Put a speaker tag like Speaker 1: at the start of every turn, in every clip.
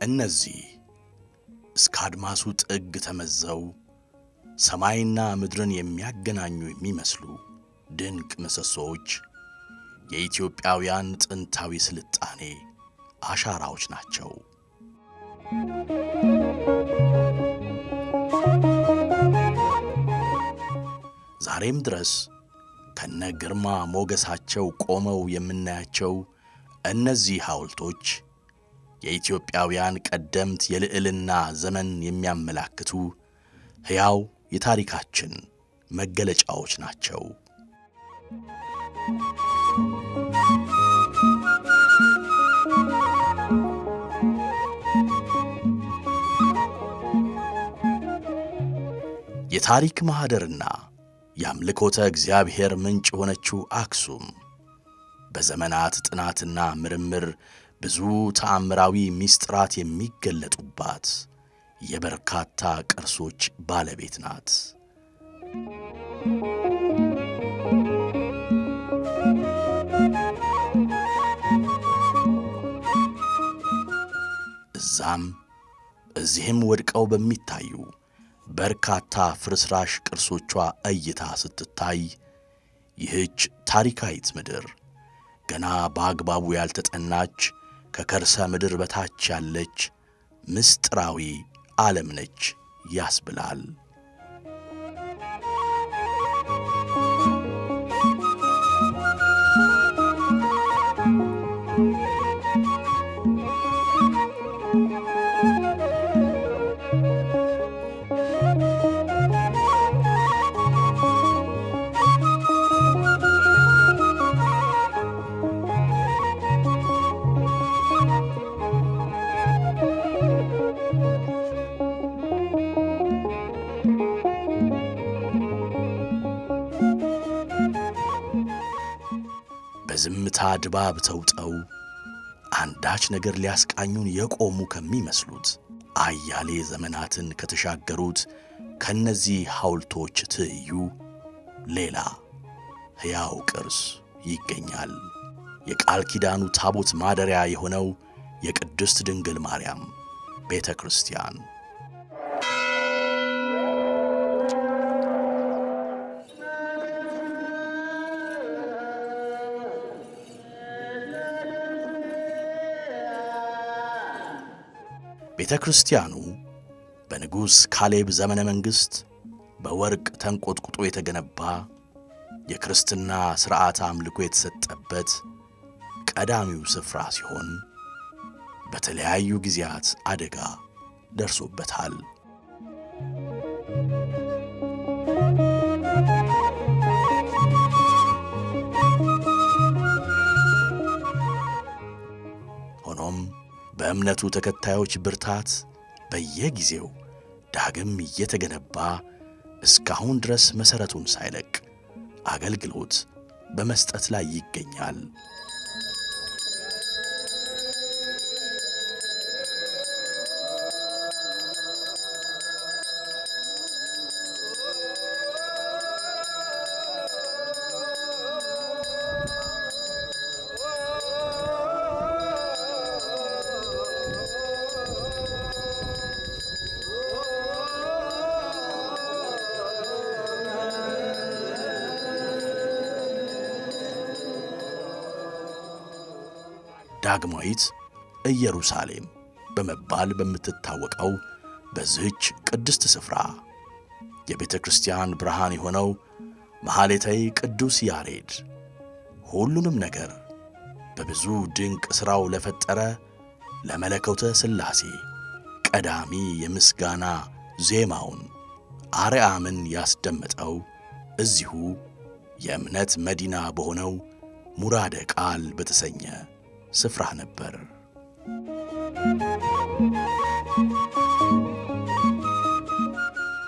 Speaker 1: እነዚህ እስከ አድማሱ ጥግ ተመዘው ሰማይና ምድርን የሚያገናኙ የሚመስሉ ድንቅ ምሰሶዎች የኢትዮጵያውያን ጥንታዊ ስልጣኔ አሻራዎች ናቸው። ዛሬም ድረስ ከነግርማ ሞገሳቸው ቆመው የምናያቸው እነዚህ ሐውልቶች የኢትዮጵያውያን ቀደምት የልዕልና ዘመን የሚያመላክቱ ሕያው የታሪካችን መገለጫዎች ናቸው። የታሪክ ማህደርና የአምልኮተ እግዚአብሔር ምንጭ የሆነችው አክሱም በዘመናት ጥናትና ምርምር ብዙ ተአምራዊ ምስጢራት የሚገለጡባት የበርካታ ቅርሶች ባለቤት ናት። እዛም እዚህም ወድቀው በሚታዩ በርካታ ፍርስራሽ ቅርሶቿ እይታ ስትታይ ይህች ታሪካዊት ምድር ገና በአግባቡ ያልተጠናች ከከርሰ ምድር በታች ያለች ምስጢራዊ ዓለም ነች ያስብላል። በዝምታ ድባብ ተውጠው አንዳች ነገር ሊያስቃኙን የቆሙ ከሚመስሉት አያሌ ዘመናትን ከተሻገሩት ከነዚህ ሐውልቶች ትይዩ ሌላ ሕያው ቅርስ ይገኛል። የቃል ኪዳኑ ታቦት ማደሪያ የሆነው የቅድስት ድንግል ማርያም ቤተ ክርስቲያን ቤተ ክርስቲያኑ በንጉሥ ካሌብ ዘመነ መንግሥት በወርቅ ተንቆጥቁጦ የተገነባ የክርስትና ሥርዓት አምልኮ የተሰጠበት ቀዳሚው ስፍራ ሲሆን በተለያዩ ጊዜያት አደጋ ደርሶበታል። ሆኖም በእምነቱ ተከታዮች ብርታት በየጊዜው ዳግም እየተገነባ እስካሁን ድረስ መሠረቱን ሳይለቅ አገልግሎት በመስጠት ላይ ይገኛል። ዳግማዊት ኢየሩሳሌም በመባል በምትታወቀው በዚህች ቅድስት ስፍራ የቤተ ክርስቲያን ብርሃን የሆነው መሐሌታዊ ቅዱስ ያሬድ ሁሉንም ነገር በብዙ ድንቅ ሥራው ለፈጠረ ለመለኮተ ሥላሴ ቀዳሚ የምስጋና ዜማውን አርያምን ያስደመጠው እዚሁ የእምነት መዲና በሆነው ሙራደ ቃል በተሰኘ ስፍራ ነበር።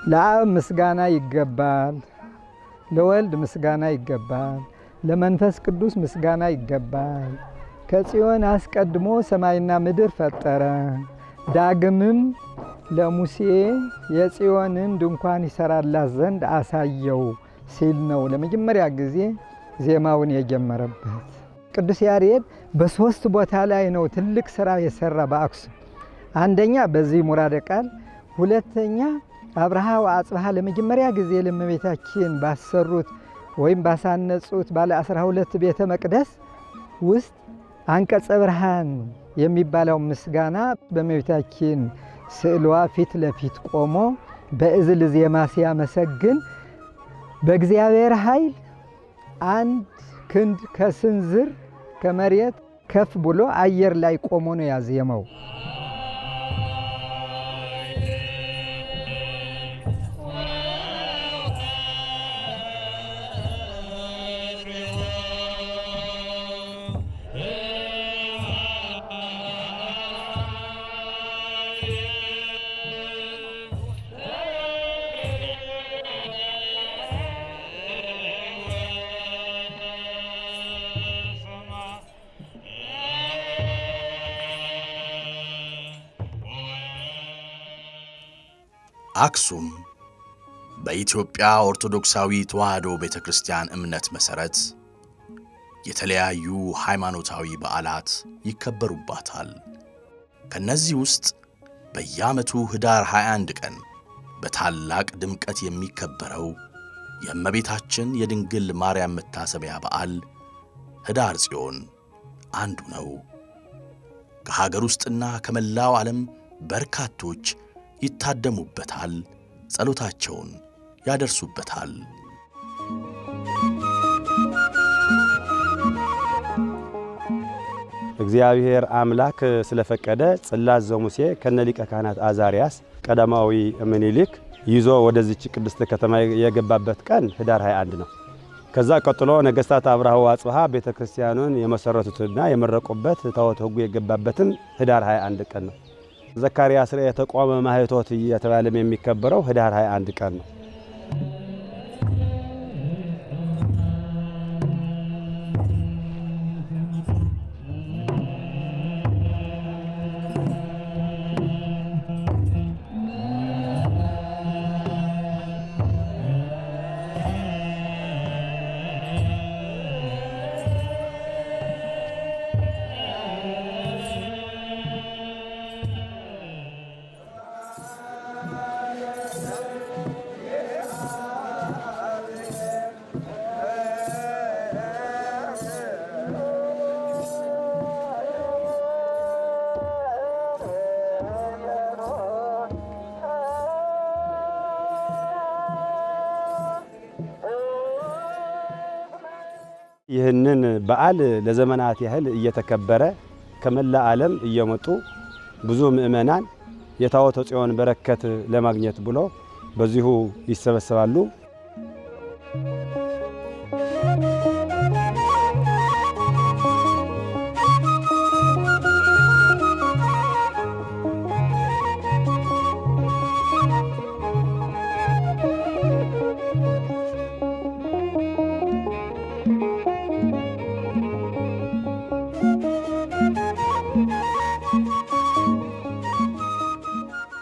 Speaker 2: ለአብ ምስጋና ይገባል፣ ለወልድ ምስጋና ይገባል፣ ለመንፈስ ቅዱስ ምስጋና ይገባል። ከጽዮን አስቀድሞ ሰማይና ምድር ፈጠረ። ዳግምም ለሙሴ የጽዮንን ድንኳን ይሰራላት ዘንድ አሳየው ሲል ነው ለመጀመሪያ ጊዜ ዜማውን የጀመረበት። ቅዱስ ያሬድ በሶስት ቦታ ላይ ነው ትልቅ ስራ የሰራ በአክሱም። አንደኛ በዚህ ሙራደ ቃል፣ ሁለተኛ አብርሃ ወአጽብሃ ለመጀመሪያ ጊዜ ለእመቤታችን ባሰሩት ወይም ባሳነጹት ባለ 12 ቤተ መቅደስ ውስጥ አንቀጸ ብርሃን የሚባለው ምስጋና በእመቤታችን ስዕሏ ፊት ለፊት ቆሞ በእዝል ዜማ ሲያመሰግን በእግዚአብሔር ኃይል አንድ ክንድ ከስንዝር ከመሬት ከፍ ብሎ አየር ላይ ቆሞ ነው ያዜመው።
Speaker 1: አክሱም በኢትዮጵያ ኦርቶዶክሳዊ ተዋሕዶ ቤተክርስቲያን እምነት መሠረት የተለያዩ ሃይማኖታዊ በዓላት ይከበሩባታል። ከነዚህ ውስጥ በየዓመቱ ኅዳር 21 ቀን በታላቅ ድምቀት የሚከበረው የእመቤታችን የድንግል ማርያም መታሰቢያ በዓል ኅዳር ጽዮን አንዱ ነው። ከሀገር ውስጥና ከመላው ዓለም በርካቶች ይታደሙበታል፣ ጸሎታቸውን ያደርሱበታል።
Speaker 3: እግዚአብሔር አምላክ ስለፈቀደ ጽላት ዘሙሴ ከነሊቀ ካህናት አዛሪያስ ቀዳማዊ ምኒልክ ይዞ ወደዚች ቅድስት ከተማ የገባበት ቀን ኅዳር 21 ነው። ከዛ ቀጥሎ ነገስታት አብርሃ ወአጽብሃ ቤተክርስቲያኑን የመሰረቱትና የመረቁበት ታቦተ ሕጉ የገባበትም ኅዳር 21 ቀን ነው። ዘካርያስ ራእየ ተቆመ ማኅቶት እየተባለም የሚከበረው ኅዳር 21 ቀን ነው። ይህንን በዓል ለዘመናት ያህል እየተከበረ ከመላ ዓለም እየመጡ ብዙ ምእመናን የታቦተ ጽዮን በረከት ለማግኘት ብሎ በዚሁ ይሰበሰባሉ።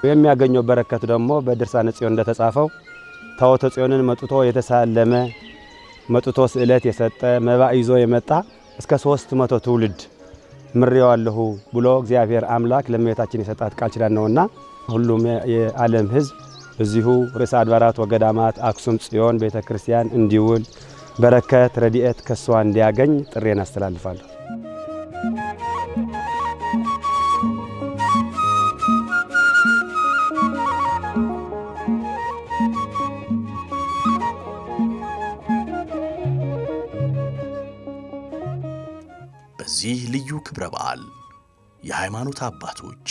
Speaker 3: የሚያገኘው በረከት ደግሞ በድርሳነ ጽዮን እንደተጻፈው ታቦተ ጽዮንን መጥቶ የተሳለመ መጥቶ ስዕለት የሰጠ መባ ይዞ የመጣ እስከ 300 ትውልድ ምሬዋለሁ ብሎ እግዚአብሔር አምላክ ለእመቤታችን የሰጣት ቃል ኪዳን ነውና ሁሉም የዓለም ሕዝብ እዚሁ ርዕሰ አድባራት ወገዳማት አክሱም ጽዮን ቤተክርስቲያን እንዲውል በረከት ረድኤት ከሷ እንዲያገኝ ጥሬን አስተላልፋለሁ።
Speaker 1: በዚህ ልዩ ክብረ በዓል የሃይማኖት አባቶች፣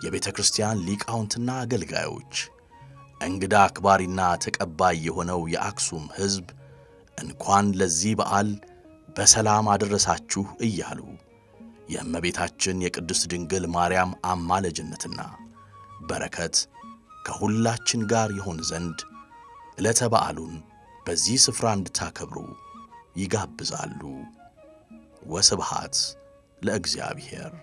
Speaker 1: የቤተ ክርስቲያን ሊቃውንትና አገልጋዮች፣ እንግዳ አክባሪና ተቀባይ የሆነው የአክሱም ሕዝብ እንኳን ለዚህ በዓል በሰላም አደረሳችሁ እያሉ የእመቤታችን የቅድስት ድንግል ማርያም አማላጅነትና በረከት ከሁላችን ጋር ይሆን ዘንድ ዕለተ በዓሉን በዚህ ስፍራ እንድታከብሩ ይጋብዛሉ። ወስብሐት ለእግዚአብሔር።